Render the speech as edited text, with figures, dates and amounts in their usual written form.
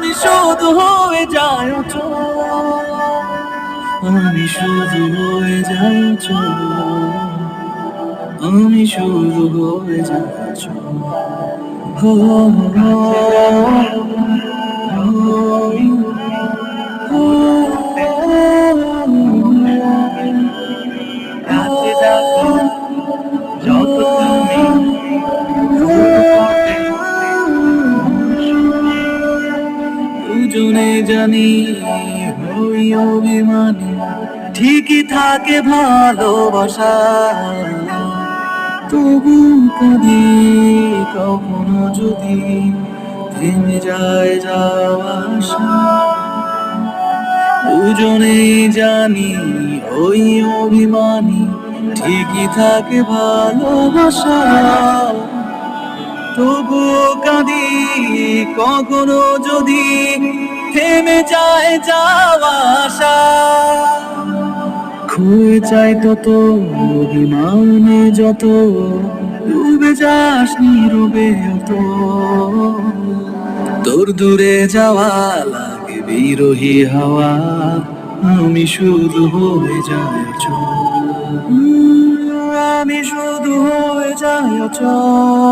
আমি শুধু হয়ে যাই অচল, আমি শুধু হয়ে যাই অচল, আমি শুধু হয়ে যাই অচল। হো হো কাছে ডাকো যত তুমি দুজনে জানি হই অভিমানী, ঠিকই থাকে ভালোবাসা, তবু কাঁদি কখনো যদি থেমে যায় যাওয়া আসা। দুজনেই জানি ওই অভিমানী, ঠিকই থাকে ভালোবাসা, তবুও কাঁদি কখনো যদি থেমে যায় যাওয়া আসা। খুয়ে চাই তত অভিমানে যত, ডুবে যাস নীরবে অত, তোর দূরে যাওয়া লাগে বিরহী হাওয়া, আমি শুধু হয়ে যাই অচল, আমি শুধু হয়ে যাই অচল।